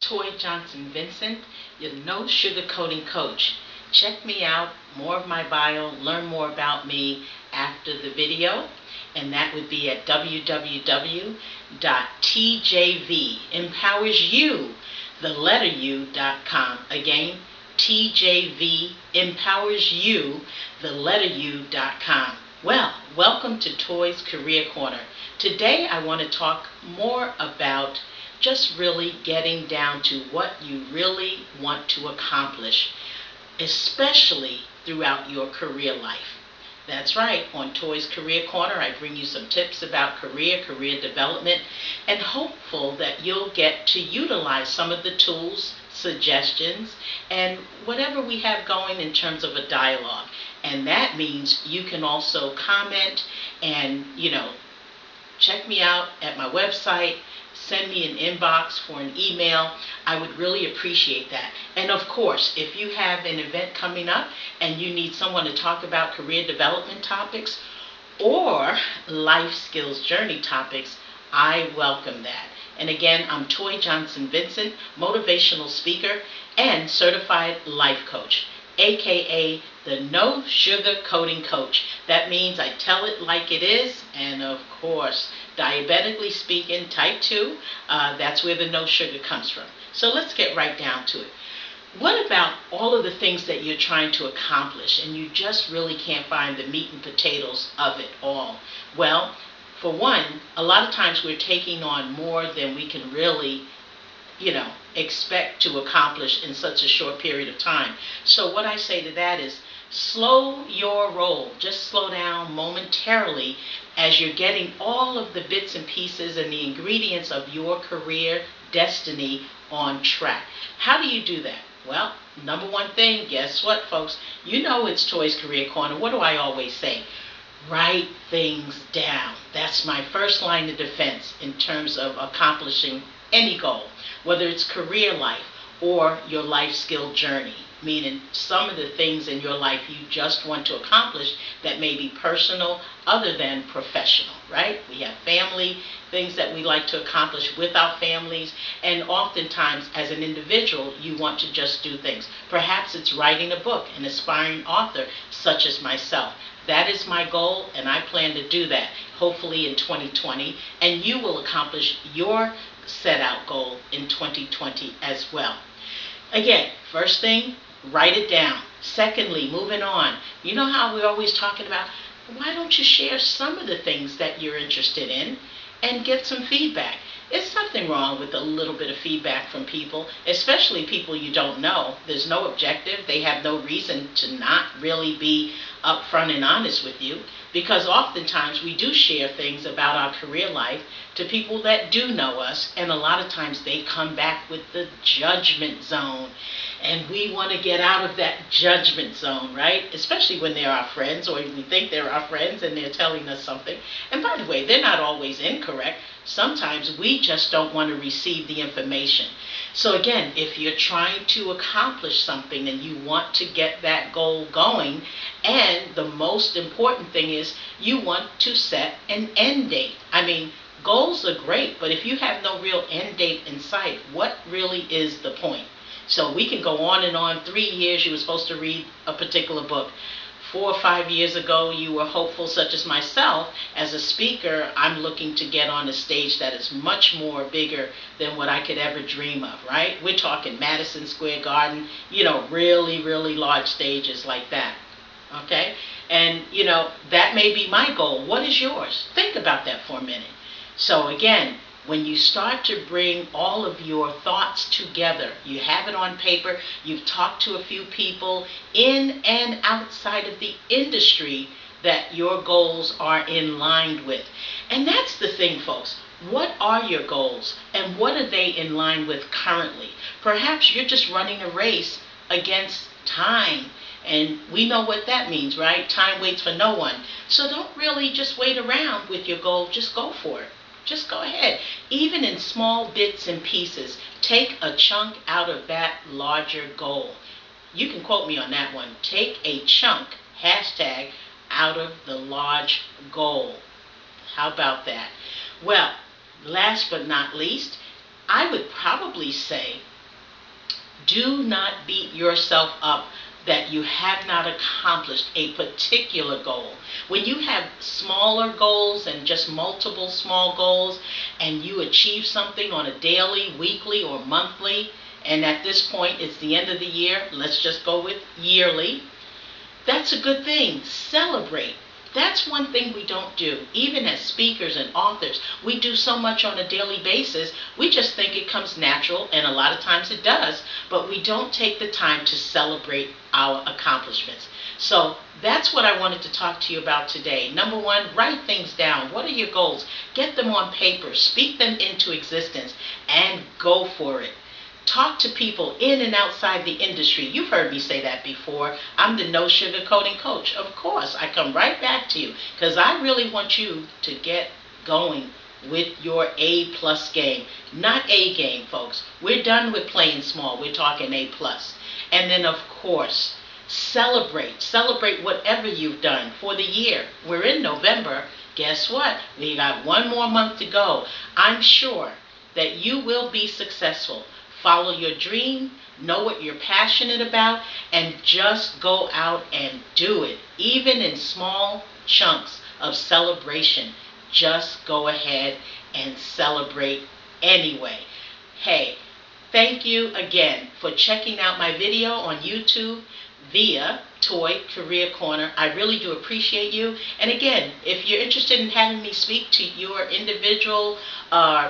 TOYE Johnson-VINCENT, your no sugarcoating coach. Check me out, more of my bio, learn more about me after the video, and that would be at www.tjvempowersyou.com. Again, tjvempowersyou.com. Well, welcome to Toy's Career Corner. Today I want to talk more about just really getting down to what you really want to accomplish, especially throughout your career life. That's right, on Toy's Career Corner, I bring you some tips about career development, and hopeful that you'll get to utilize some of the tools, suggestions, and whatever we have going in terms of a dialogue. And that means you can also comment and, check me out at my website, send me an inbox for an email. I would really appreciate that. And of course, if you have an event coming up and you need someone to talk about career development topics or life skills journey topics, I welcome that. And again, I'm TOYE Johnson-VINCENT, motivational speaker and certified life coach, aka the no sugar coating coach. That means I tell it like it is, and of course, diabetically speaking, type 2, that's where the no sugar comes from. So let's get right down to it. What about all of the things that you're trying to accomplish and you just really can't find the meat and potatoes of it all? Well, for one, a lot of times we're taking on more than we can really expect to accomplish in such a short period of time. So what I say to that is, slow your roll. Just slow down momentarily as you're getting all of the bits and pieces and the ingredients of your career destiny on track. How do you do that? Well, number one thing, guess what, folks? You know it's Toy's Career Corner. What do I always say? Write things down. That's my first line of defense in terms of accomplishing any goal, whether it's career life or your life skill journey, meaning some of the things in your life you just want to accomplish that may be personal other than professional, right? We have family, things that we like to accomplish with our families, and oftentimes as an individual you want to just do things. Perhaps it's writing a book, an aspiring author such as myself. That is my goal, and I plan to do that hopefully in 2020, and you will accomplish your set out goal in 2020 as well. Again, first thing, write it down. Secondly, moving on, you know how we're always talking about, why don't you share some of the things that you're interested in and get some feedback? There's nothing wrong with a little bit of feedback from people, especially people you don't know. There's no objective. They have no reason to not really be upfront and honest with you, because oftentimes we do share things about our career life to people that do know us, and a lot of times they come back with the judgment zone, and we want to get out of that judgment zone, right? Especially when they're our friends, or we think they're our friends and they're telling us something. And by the way, they're not always incorrect. Sometimes we just don't want to receive the information. So again, if you're trying to accomplish something and you want to get that goal going, and the most important thing is you want to set an end date. I mean, goals are great, but if you have no real end date in sight, what really is the point? So we can go on and on. 3 years you were supposed to read a particular book. 4 or 5 years ago you were hopeful, such as myself. As a speaker, I'm looking to get on a stage that is much more bigger than what I could ever dream of, right? We're talking Madison Square Garden, really, really large stages like that. Okay? And, that may be my goal. What is yours? Think about that for a minute. So again, when you start to bring all of your thoughts together, you have it on paper, you've talked to a few people in and outside of the industry that your goals are in line with. And that's the thing, folks. What are your goals and what are they in line with currently? Perhaps you're just running a race against time. And we know what that means, right? Time waits for no one. So don't really just wait around with your goal. Just go for it. Just go ahead. Even in small bits and pieces, take a chunk out of that larger goal. You can quote me on that one. Take a chunk, hashtag, out of the large goal. How about that? Well, last but not least, I would probably say Do not beat yourself up that you have not accomplished a particular goal. When you have smaller goals and just multiple small goals, and you achieve something on a daily, weekly, or monthly, and at this point it's the end of the year, let's just go with yearly, that's a good thing. Celebrate. That's one thing we don't do. Even as speakers and authors, we do so much on a daily basis. We just think it comes natural, and a lot of times it does, but we don't take the time to celebrate our accomplishments. So that's what I wanted to talk to you about today. Number one, write things down. What are your goals? Get them on paper, speak them into existence, and go for it. Talk to people in and outside the industry. You've heard me say that before. I'm the no sugarcoating coach. Of course, I come right back to you because I really want you to get going with your A+ game. Not A game, folks. We're done with playing small. We're talking A+. And then, of course, celebrate. Celebrate whatever you've done for the year. We're in November. Guess what? We got one more month to go. I'm sure that you will be successful. Follow your dream, know what you're passionate about, and just go out and do it. Even in small chunks of celebration, just go ahead and celebrate anyway. Hey, thank you again for checking out my video on YouTube via Toy Career Corner. I really do appreciate you. And again, if you're interested in having me speak to your individual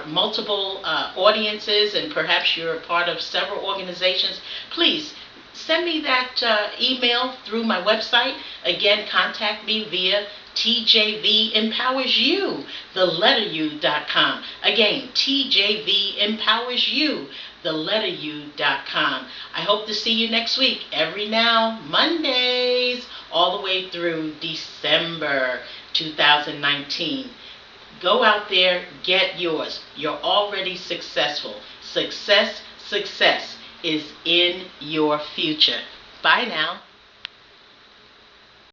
multiple audiences, and perhaps you're a part of several organizations, please send me that email through my website. Again, contact me via TJVEmpowersYou, the letter U.com. Again, TJVEmpowersYou, the letter U.com. I hope to see you next week, every now Mondays, all the way through December 2019. Go out there, get yours. You're already successful. Success is in your future. Bye now.